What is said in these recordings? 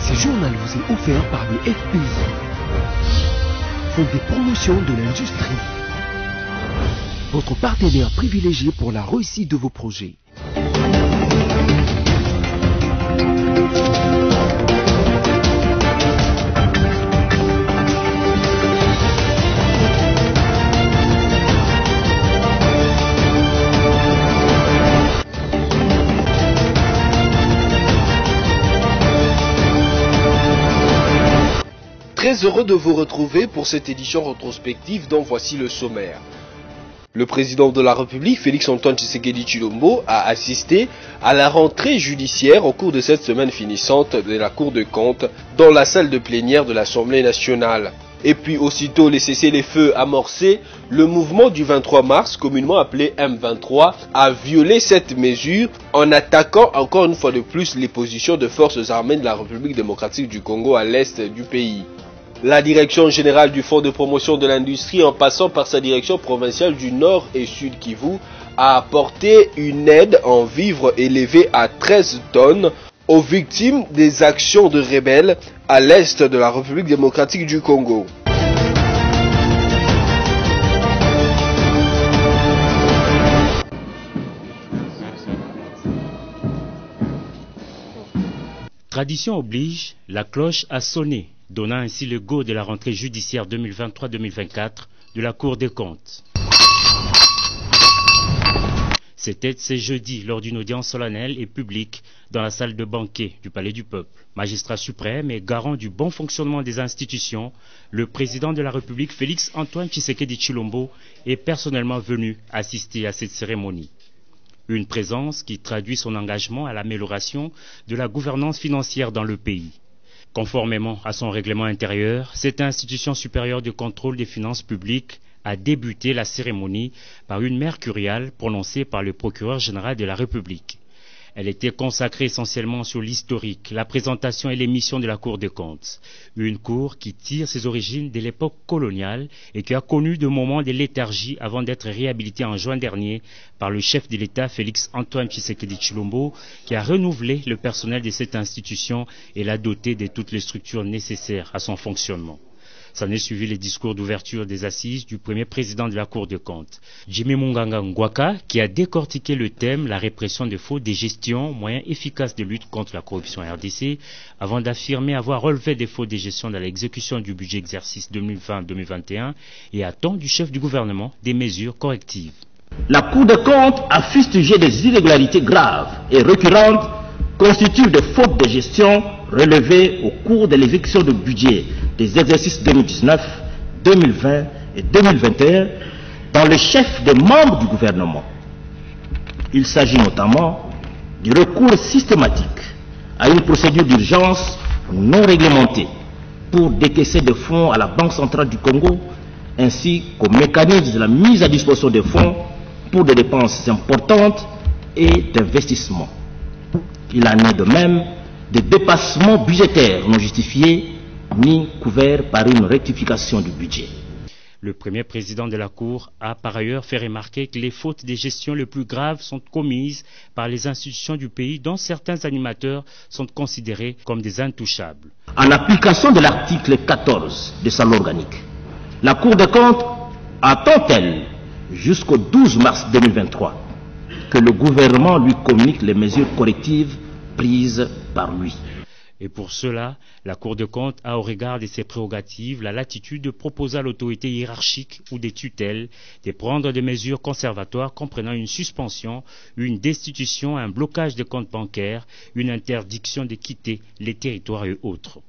Ce journal vous est offert par le FPI, Fonds de promotion de l'industrie, votre partenaire privilégié pour la réussite de vos projets. Très heureux de vous retrouver pour cette édition rétrospective dont voici le sommaire. Le président de la République, Félix-Antoine Tshisekedi Tshilombo, a assisté à la rentrée judiciaire au cours de cette semaine finissante de la Cour des comptes dans la salle de plénière de l'Assemblée nationale. Et puis aussitôt les cessez-les-feux amorcés, le mouvement du 23 mars, communément appelé M23, a violé cette mesure en attaquant encore une fois de plus les positions de forces armées de la République démocratique du Congo à l'est du pays. La direction générale du Fonds de promotion de l'industrie, en passant par sa direction provinciale du Nord et Sud Kivu, a apporté une aide en vivres élevée à 13 tonnes aux victimes des actions de rebelles à l'est de la République démocratique du Congo. Tradition oblige, la cloche a sonné, donnant ainsi le go de la rentrée judiciaire 2023-2024 de la Cour des comptes. C'était ce jeudi lors d'une audience solennelle et publique dans la salle de banquet du Palais du Peuple. Magistrat suprême et garant du bon fonctionnement des institutions, le président de la République Félix-Antoine Tshisekedi Tshilombo est personnellement venu assister à cette cérémonie. Une présence qui traduit son engagement à l'amélioration de la gouvernance financière dans le pays. Conformément à son règlement intérieur, cette institution supérieure de contrôle des finances publiques a débuté la cérémonie par une mercuriale prononcée par le procureur général de la République. Elle était consacrée essentiellement sur l'historique, la présentation et les missions de la Cour des comptes. Une cour qui tire ses origines de l'époque coloniale et qui a connu de moments de léthargie avant d'être réhabilitée en juin dernier par le chef de l'État Félix-Antoine Tshisekedi Tshilombo, qui a renouvelé le personnel de cette institution et l'a doté de toutes les structures nécessaires à son fonctionnement. S'en est suivi les discours d'ouverture des assises du premier président de la Cour des comptes, Jimmy Munganga Ngwaka, qui a décortiqué le thème « La répression des fraudes, des gestions, moyen efficace de lutte contre la corruption en RDC », avant d'affirmer avoir relevé des fraudes de gestion dans l'exécution du budget exercice 2020-2021 et attend du chef du gouvernement des mesures correctives. La Cour des comptes a fustigé des irrégularités graves et récurrentes constituent de fautes de gestion relevées au cours de l'exécution du budget des exercices 2019, 2020 et 2021 dans le chef des membres du gouvernement. Il s'agit notamment du recours systématique à une procédure d'urgence non réglementée pour décaisser des fonds à la Banque centrale du Congo ainsi qu'au mécanisme de la mise à disposition des fonds pour des dépenses importantes et d'investissements. Il en est de même des dépassements budgétaires non justifiés ni couverts par une rectification du budget. Le premier président de la Cour a par ailleurs fait remarquer que les fautes de gestion les plus graves sont commises par les institutions du pays dont certains animateurs sont considérés comme des intouchables. En application de l'article 14 de sa loi organique, la Cour des comptes attend-elle jusqu'au 12 mars 2023 que le gouvernement lui communique les mesures correctives prises par lui. Et pour cela, la Cour des comptes a au regard de ses prérogatives la latitude de proposer à l'autorité hiérarchique ou des tutelles de prendre des mesures conservatoires comprenant une suspension, une destitution, un blocage des comptes bancaires, une interdiction de quitter les territoires et autres.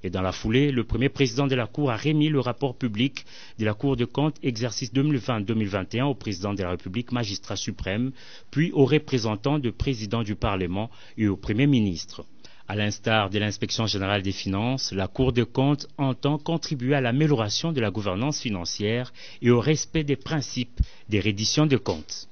Et dans la foulée, le premier président de la Cour a remis le rapport public de la Cour des comptes exercice 2020-2021 au président de la République, magistrat suprême, puis aux représentants du président du Parlement et au Premier ministre. À l'instar de l'Inspection générale des finances, la Cour des comptes entend contribuer à l'amélioration de la gouvernance financière et au respect des principes des redditions de comptes.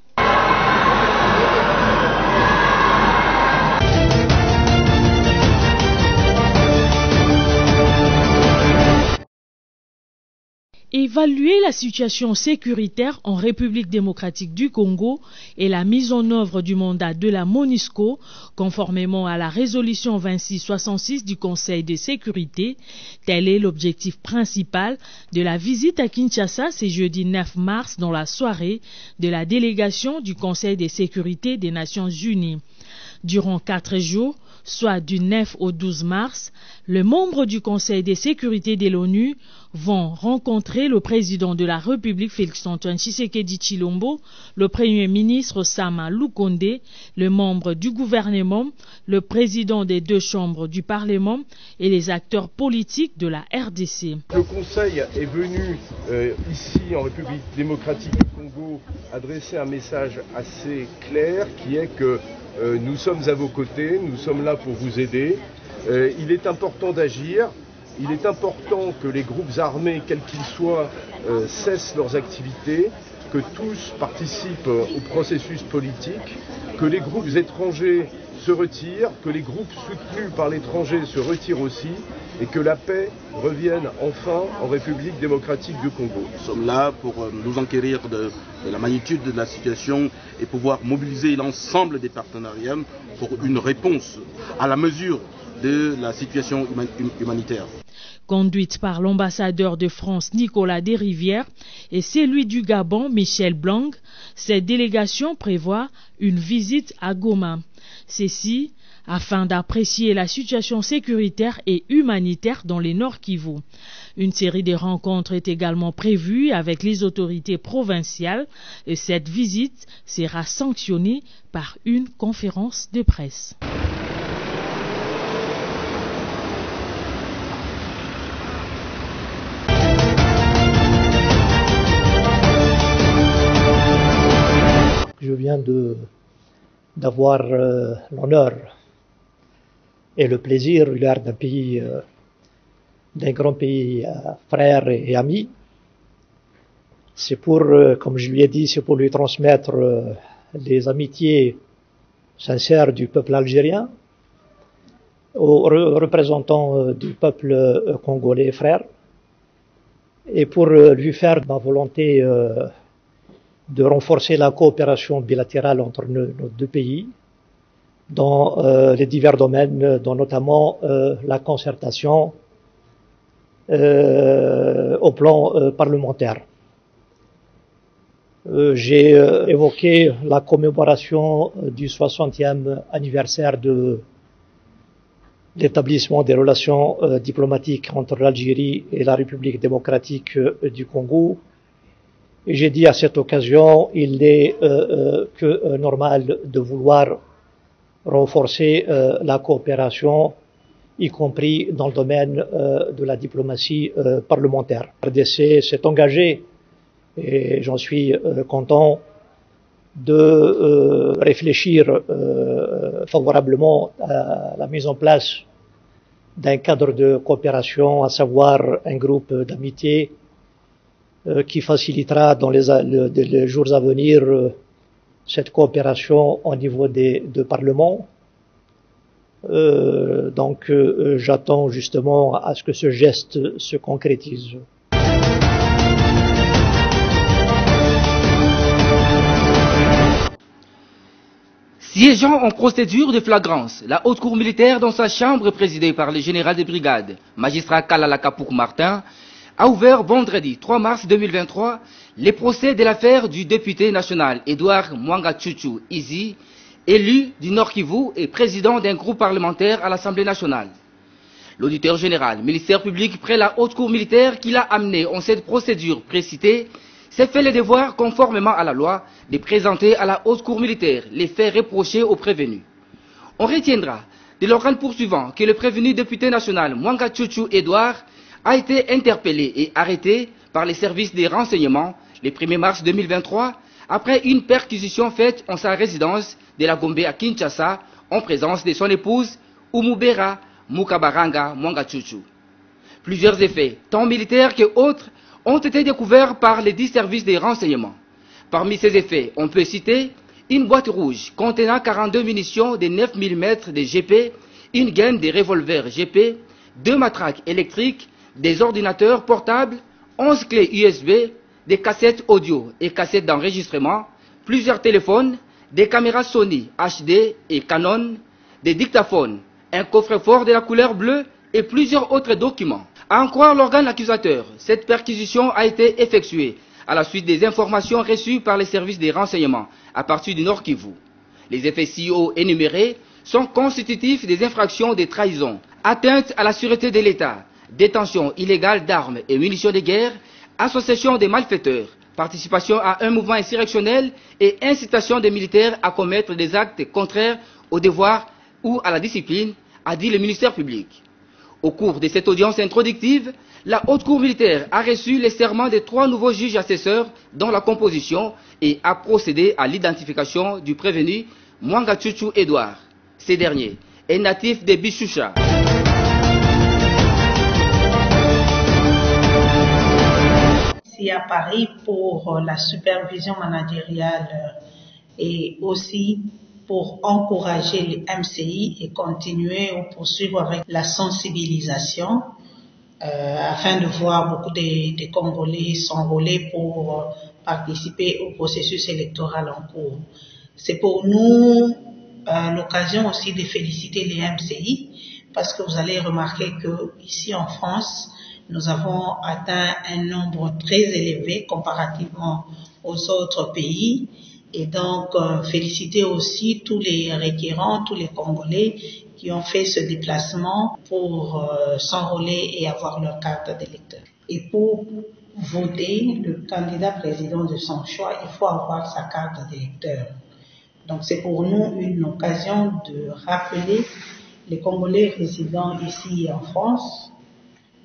Et évaluer la situation sécuritaire en République démocratique du Congo et la mise en œuvre du mandat de la MONUSCO, conformément à la résolution 2666 du Conseil de sécurité. Tel est l'objectif principal de la visite à Kinshasa ce jeudi 9 mars dans la soirée de la délégation du Conseil de sécurité des Nations Unies. Durant 4 jours, soit du 9 au 12 mars, les membres du Conseil de sécurité de l'ONU vont rencontrer le président de la République Félix-Antoine Tshisekedi Tshilombo, le premier ministre Sama Lukonde, les membres du gouvernement, le président des 2 chambres du Parlement et les acteurs politiques de la RDC. Le Conseil est venu ici en République démocratique du Congo adresser un message assez clair qui est que nous sommes à vos côtés, nous sommes là pour vous aider. Il est important d'agir, il est important que les groupes armés, quels qu'ils soient, cessent leurs activités, que tous participent au processus politique, que les groupes étrangers se retirent, que les groupes soutenus par l'étranger se retirent aussi, et que la paix revienne enfin en République démocratique du Congo. Nous sommes là pour nous enquérir de la magnitude de la situation et pouvoir mobiliser l'ensemble des partenariats pour une réponse à la mesure de la situation humanitaire. Conduite par l'ambassadeur de France Nicolas Desrivières et celui du Gabon Michel Blanc, cette délégation prévoit une visite à Goma. Ceci afin d'apprécier la situation sécuritaire et humanitaire dans les Nord Kivu. Une série de rencontres est également prévue avec les autorités provinciales et cette visite sera sanctionnée par une conférence de presse. Je viens d'avoir l'honneur et le plaisir, il d'un pays, d'un grand pays frère et ami. C'est pour, comme je lui ai dit, c'est pour lui transmettre les amitiés sincères du peuple algérien aux représentants du peuple congolais frère et pour lui faire ma volonté de renforcer la coopération bilatérale entre nos 2 pays dans les divers domaines, dont notamment la concertation au plan parlementaire. J'ai évoqué la commémoration du 60e anniversaire de l'établissement des relations diplomatiques entre l'Algérie et la République démocratique du Congo. Et j'ai dit à cette occasion, il est que normal de vouloir renforcer la coopération, y compris dans le domaine de la diplomatie parlementaire. La RDC s'est engagée, et j'en suis content, de réfléchir favorablement à la mise en place d'un cadre de coopération, à savoir un groupe d'amitié qui facilitera dans les jours à venir cette coopération au niveau des 2 parlements. Donc j'attends justement à ce que ce geste se concrétise. Siégeant en procédure de flagrance, la haute cour militaire dans sa chambre présidée par le général de brigade, magistrat Kalala Kapouk Martin, a ouvert vendredi 3 mars 2023 les procès de l'affaire du député national Edouard Mwanga-Tchouchou Izi, élu du Nord Kivu et président d'un groupe parlementaire à l'Assemblée nationale. L'auditeur général, ministère public près la haute cour militaire qui l'a amené en cette procédure précitée, s'est fait le devoir, conformément à la loi, de présenter à la haute cour militaire les faits reprochés aux prévenus. On retiendra de l'organe poursuivant que le prévenu député national Mwanga-Tchouchou Edouard a été interpellé et arrêté par les services des renseignements le 1er mars 2023 après une perquisition faite en sa résidence de la Gombe à Kinshasa en présence de son épouse Umubera Mukabaranga Mwanga-Tchouchou. Plusieurs effets, tant militaires que autres, ont été découverts par les 10 services des renseignements. Parmi ces effets, on peut citer une boîte rouge contenant 42 munitions de 9 mm de GP, une gaine de revolvers GP, 2 matraques électriques, des ordinateurs portables, 11 clés USB, des cassettes audio et cassettes d'enregistrement, plusieurs téléphones, des caméras Sony HD et Canon, des dictaphones, un coffre-fort de la couleur bleue et plusieurs autres documents. À en croire l'organe accusateur, cette perquisition a été effectuée à la suite des informations reçues par les services des renseignements à partir du Nord Kivu. Les effets ci-haut énumérés sont constitutifs des infractions de trahison, atteinte à la sûreté de l'État, détention illégale d'armes et munitions de guerre, association des malfaiteurs, participation à un mouvement insurrectionnel et incitation des militaires à commettre des actes contraires au devoir ou à la discipline, a dit le ministère public. Au cours de cette audience introductive, la Haute Cour militaire a reçu les serments de 3 nouveaux juges assesseurs dans la composition et a procédé à l'identification du prévenu Mwanga Chuchu Edouard. Ce dernier est natif de Bichoucha. Ici à Paris pour la supervision managériale et aussi pour encourager les MCI et continuer ou poursuivre avec la sensibilisation afin de voir beaucoup de Congolais s'enrôler pour participer au processus électoral en cours. C'est pour nous l'occasion aussi de féliciter les MCI parce que vous allez remarquer que ici en France, nous avons atteint un nombre très élevé comparativement aux autres pays. Et donc, féliciter aussi tous les requérants, tous les Congolais qui ont fait ce déplacement pour s'enrôler et avoir leur carte d'électeur. Et pour voter le candidat président de son choix, il faut avoir sa carte d'électeur. Donc, c'est pour nous une occasion de rappeler les Congolais résidant ici en France,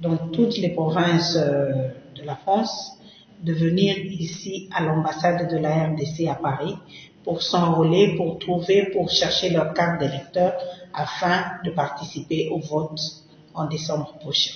dans toutes les provinces de la France, de venir ici à l'ambassade de la RDC à Paris pour s'enrôler, pour chercher leur carte d'électeur afin de participer au vote en décembre prochain.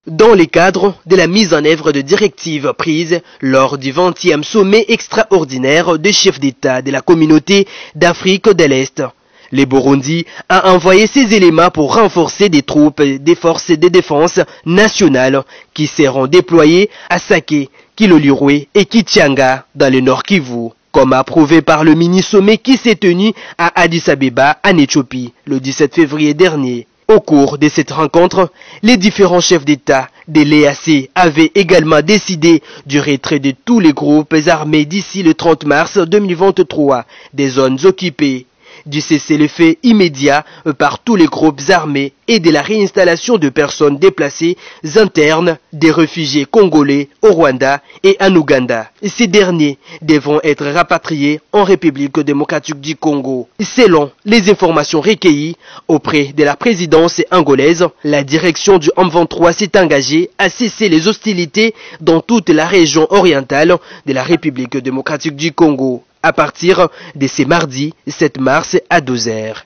Dans le cadre de la mise en œuvre de directives prises lors du 20e sommet extraordinaire des chefs d'État de la communauté d'Afrique de l'Est, le Burundi a envoyé ces éléments pour renforcer des troupes des forces de défense nationales qui seront déployées à Sake, Kilolirwe et Kichanga dans le Nord Kivu, comme approuvé par le mini-sommet qui s'est tenu à Addis Abeba en Éthiopie le 17 février dernier. Au cours de cette rencontre, les différents chefs d'État de l'EAC avaient également décidé du retrait de tous les groupes armés d'ici le 30 mars 2023 des zones occupées, du cessez-le-feu immédiat par tous les groupes armés et de la réinstallation de personnes déplacées internes des réfugiés congolais au Rwanda et en Ouganda. Ces derniers devront être rapatriés en République démocratique du Congo. Selon les informations recueillies auprès de la présidence angolaise, la direction du M23 s'est engagée à cesser les hostilités dans toute la région orientale de la République démocratique du Congo à partir de ce mardi 7 mars à 12h.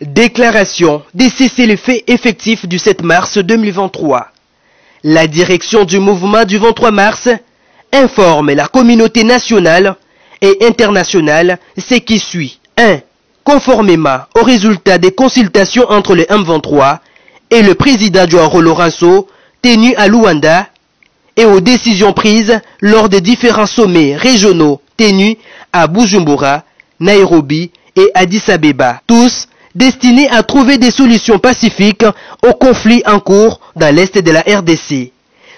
Déclaration des cessez-le-feu effectifs du 7 mars 2023. La direction du mouvement du 23 mars informe la communauté nationale et internationale ce qui suit. 1. Conformément aux résultats des consultations entre le M23 et le président Joao Lourenço tenu à Luanda et aux décisions prises lors des différents sommets régionaux tenus à Bujumbura, Nairobi et Addis Abeba, tous destinés à trouver des solutions pacifiques au conflit en cours dans l'est de la RDC.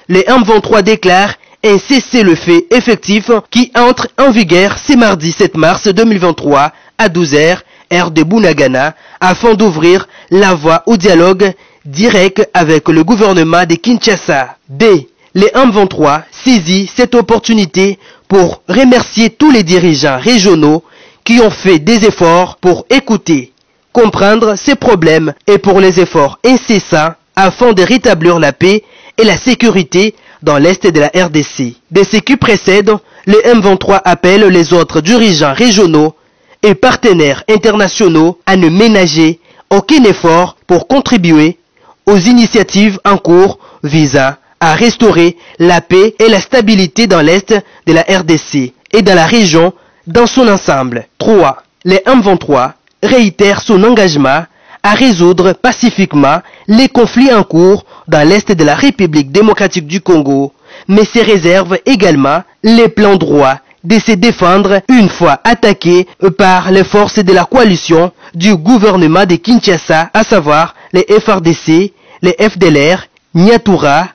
Le M23 déclare un cessez-le-feu effectif qui entre en vigueur ce mardi 7 mars 2023 à 12h, heure de Bunagana, afin d'ouvrir la voie au dialogue direct avec le gouvernement de Kinshasa. D. Le M23 saisit cette opportunité pour remercier tous les dirigeants régionaux qui ont fait des efforts pour écouter, comprendre ces problèmes et pour les efforts incessants afin de rétablir la paix et la sécurité dans l'est de la RDC. De ce qui précède, le M23 appelle les autres dirigeants régionaux et partenaires internationaux à ne ménager aucun effort pour contribuer aux initiatives en cours visant à restaurer la paix et la stabilité dans l'est de la RDC et dans la région dans son ensemble. 3. Les M23 réitèrent son engagement à résoudre pacifiquement les conflits en cours dans l'Est de la République démocratique du Congo, mais se réserve également les plans droits de se défendre une fois attaqués par les forces de la coalition du gouvernement de Kinshasa, à savoir les FRDC, les FDLR, Nyatura,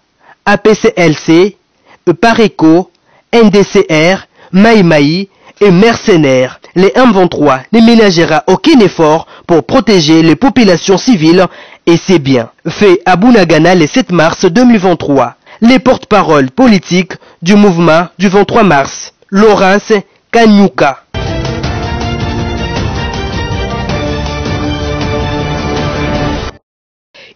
APCLC, Pareco, NDCR, Maïmaï et mercenaires. Les M23 ne ménagera aucun effort pour protéger les populations civiles et ses biens. Fait à Bunagana le 7 mars 2023. Les porte-paroles politiques du mouvement du 23 mars. Laurence Kanyuka.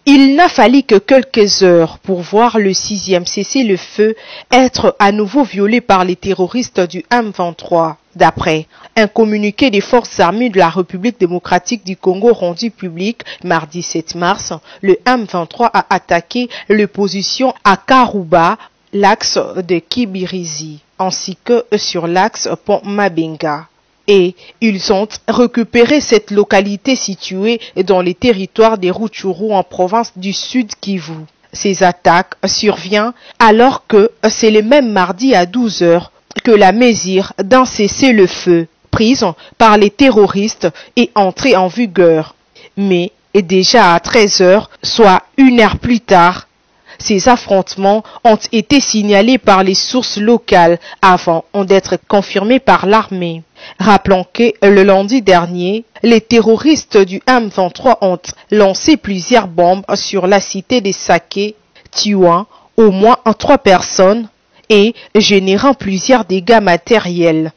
Il n'a fallu que quelques heures pour voir le 6e cessez-le-feu être à nouveau violé par les terroristes du M23. D'après un communiqué des forces armées de la République démocratique du Congo rendu public mardi 7 mars, le M23 a attaqué les positions à Karouba, l'axe de Kibirizi, ainsi que sur l'axe Pont Mabenga. Et ils ont récupéré cette localité située dans les territoires des Rutshuru en province du Sud Kivu. Ces attaques surviennent alors que c'est le même mardi à 12 h que la mesure d'un cessez-le-feu prise par les terroristes est entrée en vigueur. Mais déjà à 13 h, soit 1 heure plus tard, ces affrontements ont été signalés par les sources locales avant d'être confirmés par l'armée. Rappelons que le lundi dernier, les terroristes du M23 ont lancé plusieurs bombes sur la cité de Sake, tuant au moins 3 personnes et générant plusieurs dégâts matériels.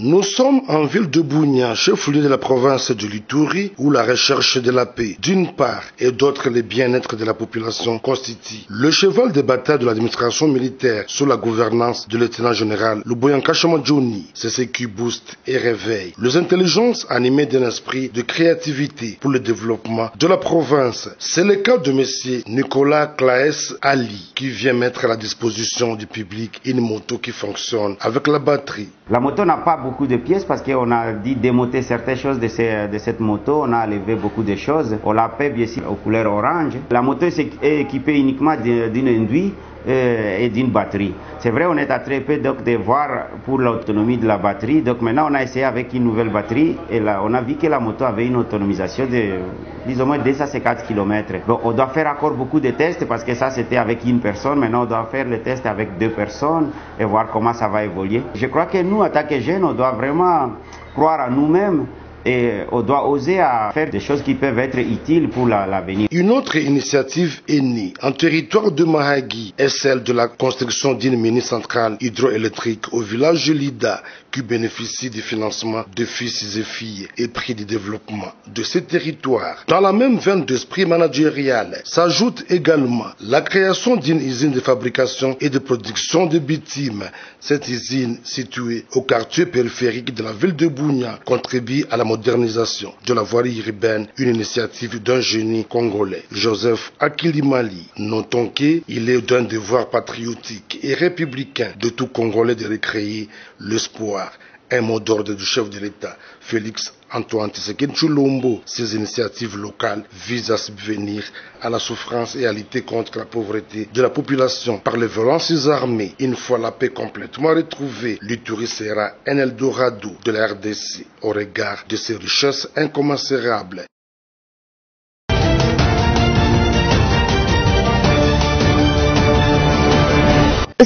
Nous sommes en ville de Bunia, chef-lieu de la province de l'Ituri, où la recherche de la paix, d'une part, et d'autre le bien-être de la population constitue le cheval de bataille de l'administration militaire sous la gouvernance du lieutenant-général Luboyanka Chamadjouni. C'est ce qui booste et réveille les intelligences animées d'un esprit de créativité pour le développement de la province. C'est le cas de monsieur Nicolas Claes Ali, qui vient mettre à la disposition du public une moto qui fonctionne avec la batterie. La moto n'a pas beaucoup de pièces parce qu'on a dit démonter certaines choses de cette moto. On a enlevé beaucoup de choses. On l'a fait bien sûr aux couleurs orange. La moto est équipée uniquement d'une induit et d'une batterie. C'est vrai, on est attrapé donc de voir pour l'autonomie de la batterie. Donc maintenant, on a essayé avec une nouvelle batterie et là, on a vu que la moto avait une autonomisation de, disons, moins 250 km. Bon, on doit faire encore beaucoup de tests parce que ça, c'était avec une personne. Maintenant, on doit faire le test avec 2 personnes et voir comment ça va évoluer. Je crois que nous, en tant que jeunes, on doit vraiment croire en nous-mêmes. Et on doit oser à faire des choses qui peuvent être utiles pour l'avenir. Une autre initiative est née en territoire de Mahagi est celle de la construction d'une mini-centrale hydroélectrique au village de Lida qui bénéficie du financement de fils et filles et prix de développement de ces territoires. Dans la même veine d'esprit managérial s'ajoute également la création d'une usine de fabrication et de production de bitume. Cette usine située au quartier périphérique de la ville de Bunia contribue à la modernisation de la voirie urbaine, une initiative d'un génie congolais, Joseph Akilimali. Notons qu'il est d'un devoir patriotique et républicain de tout Congolais de recréer l'espoir. Un mot d'ordre du chef de l'État, Félix Antoine Tshisekedi Tshilombo. Ces initiatives locales visent à subvenir à la souffrance et à lutter contre la pauvreté de la population par les violences armées. Une fois la paix complètement retrouvée, l'Ituri sera un Eldorado de la RDC au regard de ses richesses incommensurables.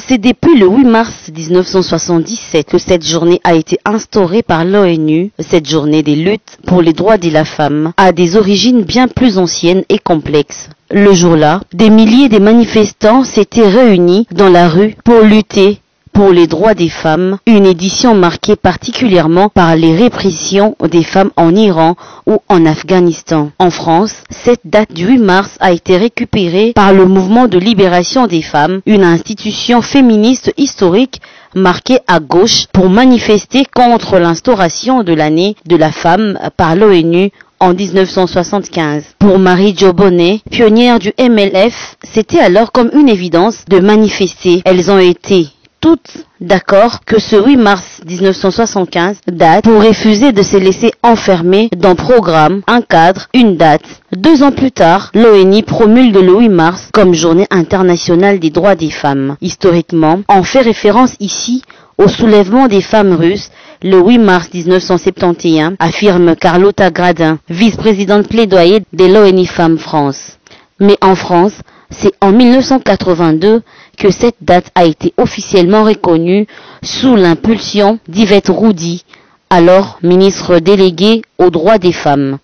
C'est depuis le 8 mars 1977 que cette journée a été instaurée par l'ONU. Cette journée des luttes pour les droits de la femme a des origines bien plus anciennes et complexes. Le jour-là, des milliers de manifestants s'étaient réunis dans la rue pour lutter pour les droits des femmes, une édition marquée particulièrement par les répressions des femmes en Iran ou en Afghanistan. En France, cette date du 8 mars a été récupérée par le mouvement de libération des femmes, une institution féministe historique marquée à gauche pour manifester contre l'instauration de l'année de la femme par l'ONU en 1975. Pour Marie-Jo Bonnet, pionnière du MLF, c'était alors comme une évidence de manifester. Elles ont été toutes d'accord que ce 8 mars 1975 date pour refuser de se laisser enfermer dans programme, un cadre, une date. 2 ans plus tard, l'ONU promulgue le 8 mars comme journée internationale des droits des femmes. Historiquement, on fait référence ici au soulèvement des femmes russes le 8 mars 1971, affirme Carlotta Gradin, vice-présidente plaidoyer de l'ONU Femmes France. Mais en France, c'est en 1982 que cette date a été officiellement reconnue sous l'impulsion d'Yvette Roudy, alors ministre déléguée aux droits des femmes.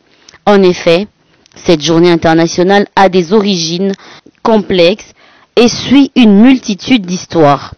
En effet, cette journée internationale a des origines complexes et suit une multitude d'histoires.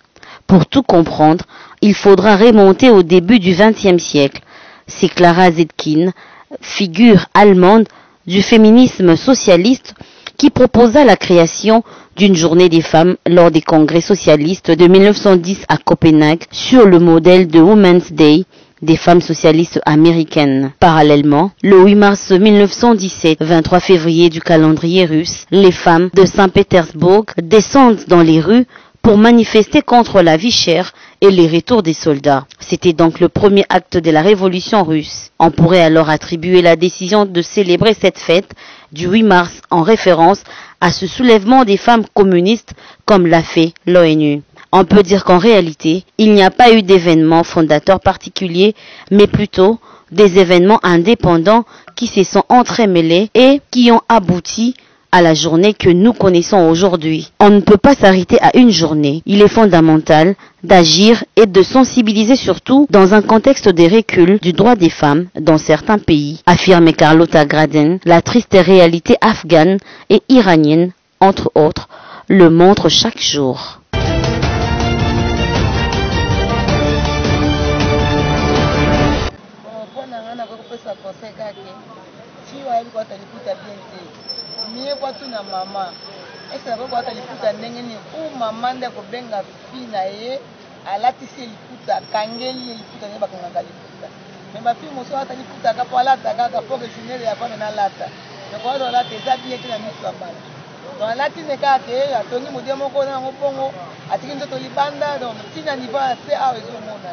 Pour tout comprendre, il faudra remonter au début du XXe siècle. C'est Clara Zetkin, figure allemande du féminisme socialiste, qui proposa la création d'une journée des femmes lors des congrès socialistes de 1910 à Copenhague sur le modèle de Women's Day des femmes socialistes américaines. Parallèlement, le 8 mars 1917, 23 février du calendrier russe, les femmes de Saint-Pétersbourg descendent dans les rues pour manifester contre la vie chère et les retours des soldats. C'était donc le premier acte de la révolution russe. On pourrait alors attribuer la décision de célébrer cette fête du 8 mars en référence à ce soulèvement des femmes communistes comme l'a fait l'ONU. On peut dire qu'en réalité, il n'y a pas eu d'événements fondateurs particuliers, mais plutôt des événements indépendants qui se sont entremêlés et qui ont abouti à la journée que nous connaissons aujourd'hui. On ne peut pas s'arrêter à une journée. Il est fondamental d'agir et de sensibiliser surtout dans un contexte de recul du droit des femmes dans certains pays, affirme Carlotta Gradin. La triste réalité afghane et iranienne, entre autres, le montre chaque jour. Mie kwa tu na mama esa kwa hata liputa ndenge ni mama nda kobenga fi na ye alatisi liputa kangeli liputa ne bakanga liputa me ba fi moso hata liputa ka pala ta ka po que journée ya pa na lata ne kwa do lata za bien que na miso mbala donc lati ne ka ke atongi modie moko na ngobongo atiki ndoto libanda donc tina niveau assez a ezo mona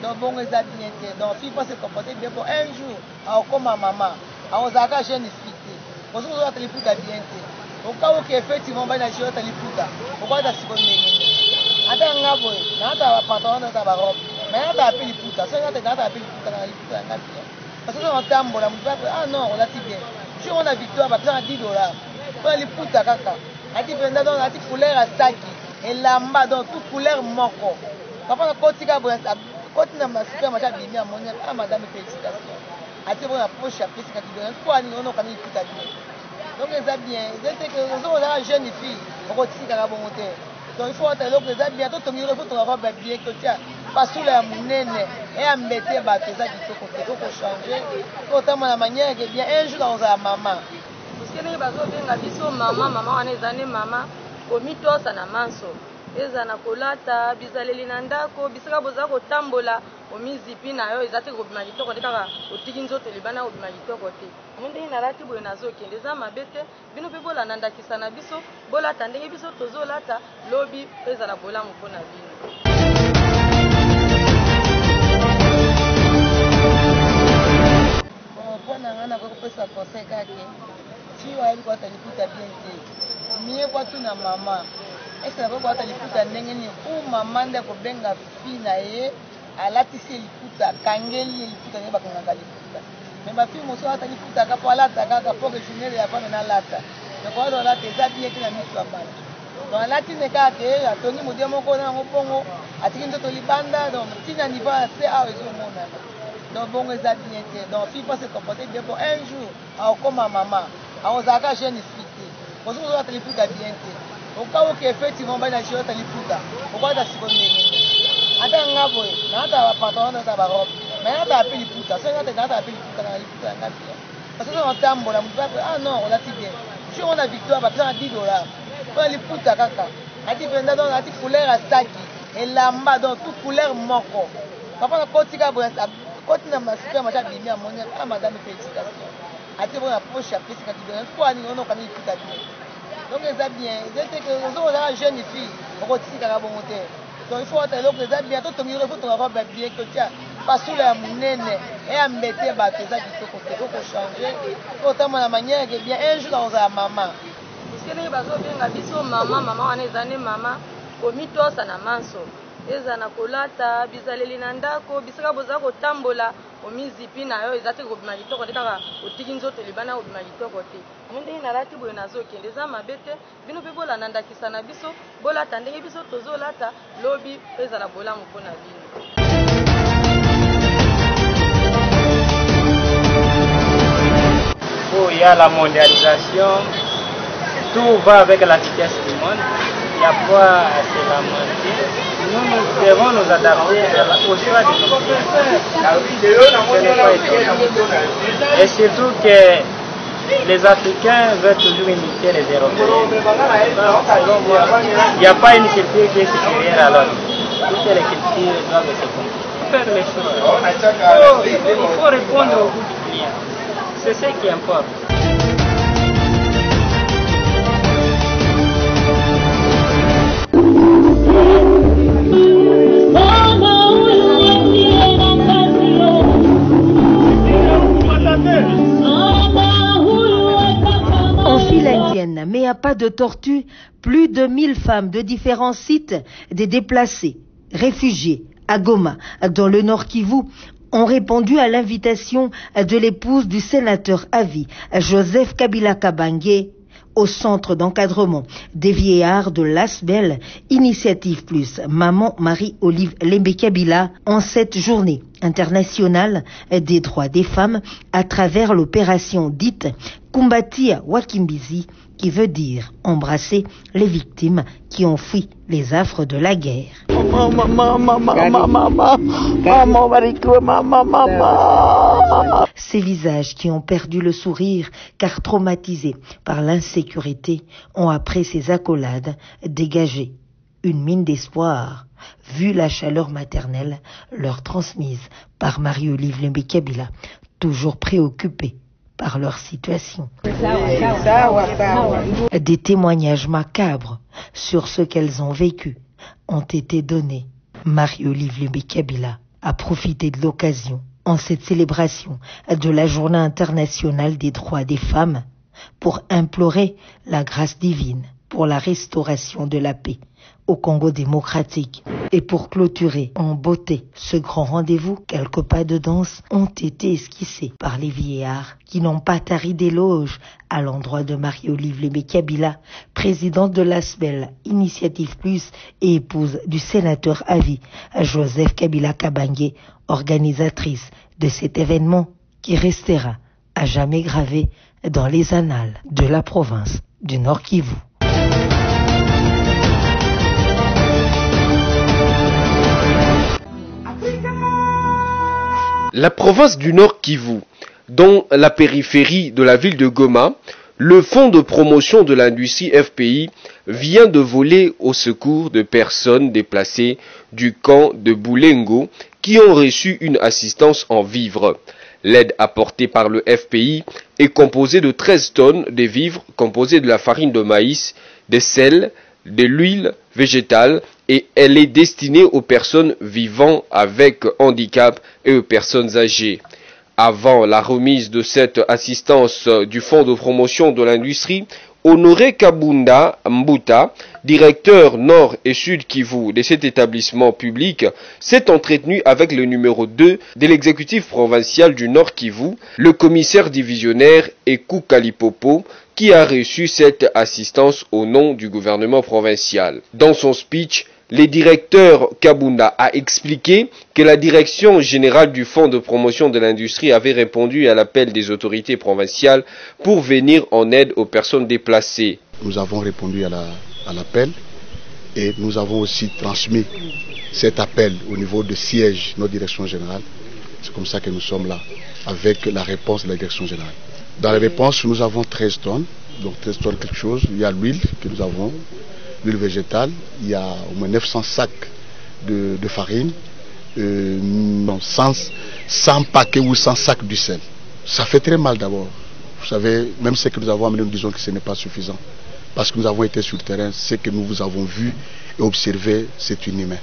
donc bongo za bien te donc fi pas se comporter bien pour un jour a comme maman a ozaka jeune fille parce que vous avez liputa bien te au cas où effectivement ba na jio ta liputa au quoi ta siko ndenge ata ngabo na ata pantalon na ta ba robe mais ata apeli liputa so ata apeli liputa na liputa ngati parce que on tambola mu pas ah non on l'a si bien si on a victoire ba $10 pour liputa kaka ati venda donc ati couleur à saki et lamba donc toute couleur moko papa kotika bo kotina masika macha bimi amonia ah madame félicitations ati bon approche à pesi kati don quoi ni on okani liputa bien. Donc les a bien, c'est que nous avons la jeune fille, on continue à la bonté. Donc il faut être là, les a bien, tout le monde faut ton robe bien que tu as pas sous la mounene et à mettre bah c'est ça qu'il faut changer. Autant la manière que bien un jour dans la maman. Parce que les bateaux bien la biso maman on est années maman au mito ça na manso. Eza na kolata bizaleli na ndako bisaka boza ko tambola omizipi na yo ezate ko bima kitoko ndaka otiki nzoto libana ko bima kitoko te monde ina lati boye nazo kende za mabete bino pe bola na ndakisa na biso bola tandenge biso tozo lata lobi eza na bola mukona bino pona ngana ko pesa conseil kake ti wa ko ta liputa bien te mie kwa tu na mama esa kwa hata liputa ndenge ni mama nda kobenga fi na ye alatisi liputa kangeli liputa ne bakanga liputa me ba fi moso hata liputa ka pala ta ka po que journée ya pa na lata ne kwa do lata za bien que na miso mbala donc lati ne ka ke atongi modie moko na ngobongo atiki ndoto libanda donc tina niveau assez a ezo mona donc bongo za bien te donc fi pas se comporter bien pour un jour a comme maman a ozaka jeune fille parce que vous avez liputa bien te au cas où effectivement ba na jio ta liputa au quoi ta siko ndenge ata ngabo na ata pantalon na ta ba robe mais ata apeli liputa so ata apeli liputa na liputa ngati parce que on tambola mu pas ah non on l'a si bien si on a victoire ba $10 pour liputa kaka ati venda donc ati couleur à saki et lamba donc toute couleur moko papa na kotika bo kotina masika macha bimi amonia ah madame félicitations ate bona poche ya pesi kati don po ani ono kami liputa bien donc eza bien eza que ozo za jeune fille okotika ka bongo te donc il faut ata eloko eza bien to tongi il faut tonga robe bien que tia basula ya munene et ambete bato eza kitoko te ko changer ko tama na manière que bien un jour dans la maman sikene bazobenga biso mama wana eza ne mama komitosa na manso eza na kolata bizaleli na ndako bisaka boza kotambola omizipi na yo eza te kobima kitoko te kaka otiki nzoto libana kobima kitoko te ndenge nalati boye nazokende eza mabe te bino mpe bolanda ndakisa na biso bolata ndenge biso tozolata lobi ezala bolamu mpo na bino. Il y a la mondialisation, tout va avec la vitesse du monde, il n'y a pas à se lamenter. Nous devons nous adapter au choix de nos pays. Ce n'est pas étonnant. Et surtout que les Africains veulent toujours imiter les Européens. Selon moi, il n'y a pas une culture qui est supérieure à l'autre. Toutes les cultures doivent se comprendre. Faire les choses. Il faut répondre au goût du client. C'est ce qui importe. En file indienne, mais à pas de tortue, plus de 1000 femmes de différents sites, des déplacés, réfugiés, à Goma, dans le Nord Kivu, ont répondu à l'invitation de l'épouse du sénateur à vie, Joseph Kabila Kabange, au centre d'encadrement des vieillards de l'Asbel, Initiative Plus, Maman Marie-Olive Lembe Kabila, en cette journée internationale des droits des femmes à travers l'opération dite Kumbatia Wakimbizi, qui veut dire embrasser les victimes qui ont fui les affres de la guerre. Ces visages qui ont perdu le sourire car traumatisés par l'insécurité ont après ces accolades dégagé une mine d'espoir vu la chaleur maternelle leur transmise par Marie-Olive Lembe Kabila, toujours préoccupée par leur situation. Des témoignages macabres sur ce qu'elles ont vécu ont été donnés. Marie-Olive Lembe Kabila a profité de l'occasion en cette célébration de la Journée internationale des droits des femmes pour implorer la grâce divine pour la restauration de la paix au Congo démocratique. Et pour clôturer en beauté ce grand rendez-vous, quelques pas de danse ont été esquissés par les vieillards qui n'ont pas tari d'éloges à l'endroit de Marie-Olive Lembe Kabila, présidente de l'ASBEL, Initiative Plus et épouse du sénateur à vie, Joseph Kabila Kabange, organisatrice de cet événement qui restera à jamais gravé dans les annales de la province du Nord Kivu. La province du Nord Kivu, dans la périphérie de la ville de Goma, le fonds de promotion de l'industrie FPI vient de voler au secours de personnes déplacées du camp de Boulengo qui ont reçu une assistance en vivres. L'aide apportée par le FPI est composée de 13 tonnes de vivres composées de la farine de maïs, de sel, de l'huile végétale et elle est destinée aux personnes vivant avec handicap et aux personnes âgées. Avant la remise de cette assistance du Fonds de promotion de l'industrie, Honoré Kabunda Mbuta, directeur Nord et Sud Kivu de cet établissement public, s'est entretenu avec le numéro 2 de l'exécutif provincial du Nord Kivu, le commissaire divisionnaire Ekou Kalipopo, qui a reçu cette assistance au nom du gouvernement provincial. Dans son speech, le directeur Kabunda a expliqué que la direction générale du Fonds de promotion de l'industrie avait répondu à l'appel des autorités provinciales pour venir en aide aux personnes déplacées. Nous avons répondu à l'appel et nous avons aussi transmis cet appel au niveau de siège, notre direction générale. C'est comme ça que nous sommes là, avec la réponse de la direction générale. Dans la réponse, nous avons 13 tonnes, donc 13 tonnes quelque chose. Il y a l'huile que nous avons, l'huile végétale, il y a au moins 900 sacs de farine, 100 paquets ou 100 sacs du sel. Ça fait très mal d'abord. Vous savez, même ce que nous avons amené, nous disons que ce n'est pas suffisant. Parce que nous avons été sur le terrain, ce que nous vous avons vu et observé, c'est inhumain.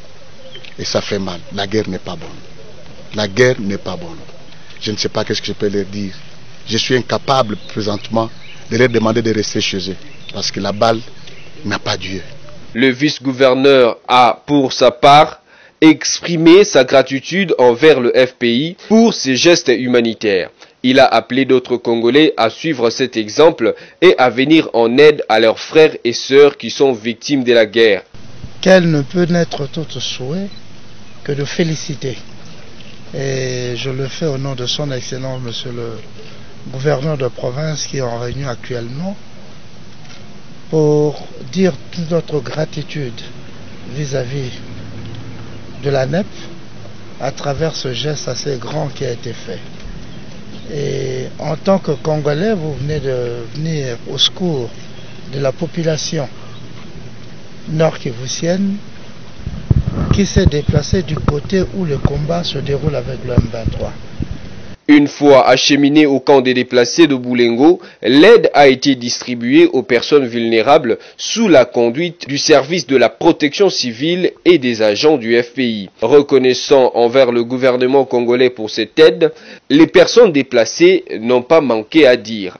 Et ça fait mal. La guerre n'est pas bonne. La guerre n'est pas bonne. Je ne sais pas qu'est-ce que je peux leur dire. Je suis incapable présentement de leur demander de rester chez eux. Parce que la balle n'a pas Dieu. Le vice-gouverneur a, pour sa part, exprimé sa gratitude envers le FPI pour ses gestes humanitaires. Il a appelé d'autres Congolais à suivre cet exemple et à venir en aide à leurs frères et sœurs qui sont victimes de la guerre. Quel ne peut n'être tout souhait que de féliciter. Et je le fais au nom de son Excellence, Monsieur le gouverneur de province qui est en réunion actuellement, pour dire toute notre gratitude vis-à-vis de la NEP à travers ce geste assez grand qui a été fait. Et en tant que Congolais, vous venez de venir au secours de la population nord-kivusienne qui s'est déplacée du côté où le combat se déroule avec le M23. Une fois acheminé au camp des déplacés de Boulengo, l'aide a été distribuée aux personnes vulnérables sous la conduite du service de la protection civile et des agents du FPI. Reconnaissant envers le gouvernement congolais pour cette aide, les personnes déplacées n'ont pas manqué à dire.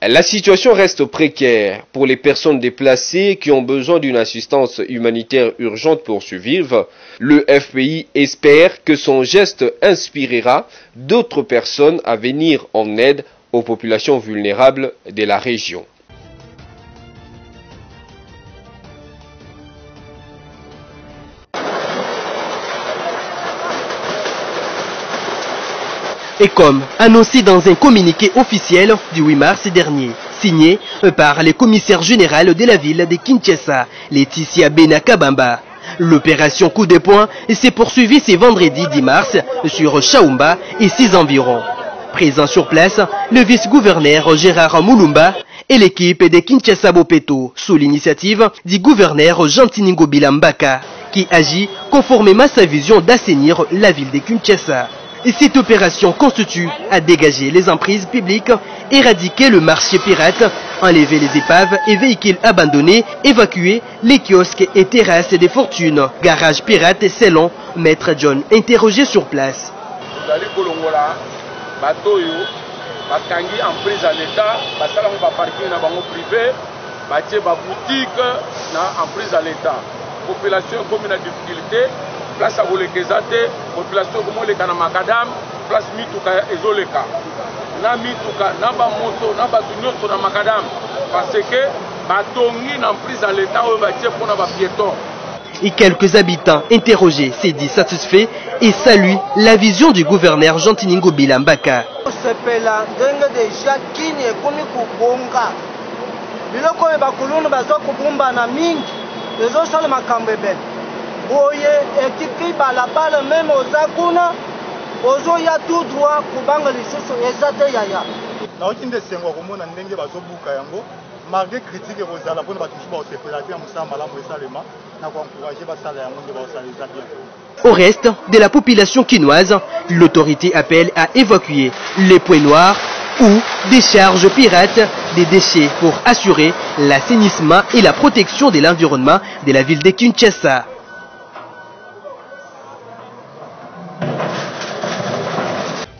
La situation reste précaire pour les personnes déplacées qui ont besoin d'une assistance humanitaire urgente pour survivre. Le FPI espère que son geste inspirera d'autres personnes à venir en aide aux populations vulnérables de la région. Et comme annoncé dans un communiqué officiel du 8 mars dernier, signé par le commissaire général de la ville de Kinshasa, Laetitia Benakabamba, l'opération coup de poing s'est poursuivie ce vendredi 10 mars sur Chaumba et ses environs. Présent sur place, le vice-gouverneur Gérard Moulumba et l'équipe de Kinshasa Bopeto, sous l'initiative du gouverneur Jantiningo Bilambaka, qui agit conformément à sa vision d'assainir la ville de Kinshasa. Et cette opération constitue à dégager les emprises publiques, éradiquer le marché pirate, enlever les épaves et véhicules abandonnés, évacuer les kiosques et terrasses des fortunes, garages pirates selon Maître John, interrogé sur place. Population comme la difficulté, place à Bolekezate, population comme le Kana Macadam, place Mituka Ezoleka. Na Mituka, na ba moto, na ba tunyoso na Macadam, parce que batongi na prise à l'état ou batie pour na ba piéton. Et quelques habitants interrogés s'est dit satisfaits et saluent la vision du gouverneur Jantiningo Bilambaka. ezosala makambo ebele boye etiki balabala meme oza kuna ozoya tout droit kubanga lisusu eza te yaya naoki nde esengo komona ndenge bazobuka yango malgré critique ekozala mpona bato mosusu baosepela te ya mosala malamu esalema na koencourage basala yango nde baosala eza bien. Au reste de la population quinoise, l'autorité appelle à évacuer les points noirs ou des charges pirates des déchets pour assurer l'assainissement et la protection de l'environnement de la ville de Kinshasa.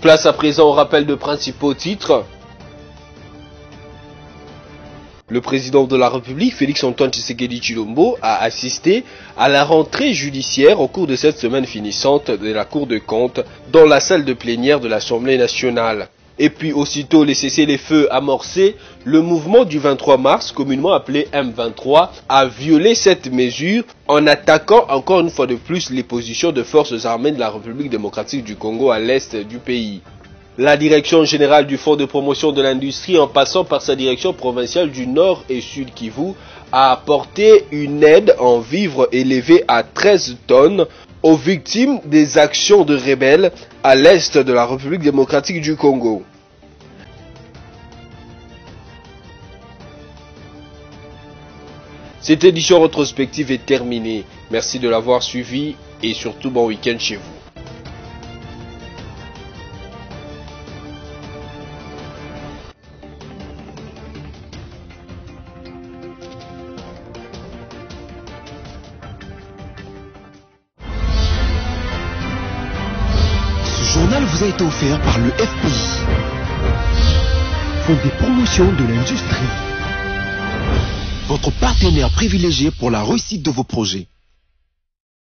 Place à présent au rappel de principaux titres. Le président de la République, Félix-Antoine Tshisekedi Tshilombo, a assisté à la rentrée judiciaire au cours de cette semaine finissante de la Cour de compte dans la salle de plénière de l'Assemblée nationale. Et puis aussitôt les cessez-les-feux amorcés, le mouvement du 23 mars, communément appelé M23, a violé cette mesure en attaquant encore une fois de plus les positions de forces armées de la République démocratique du Congo à l'est du pays. La direction générale du Fonds de promotion de l'industrie, en passant par sa direction provinciale du Nord et Sud Kivu, a apporté une aide en vivres élevée à 13 tonnes aux victimes des actions de rebelles à l'est de la République démocratique du Congo. Cette édition rétrospective est terminée. Merci de l'avoir suivi et surtout bon week-end chez vous. Ce journal vous a été offert par le FPI, Fonds de promotion de l'industrie, votre partenaire privilégié pour la réussite de vos projets.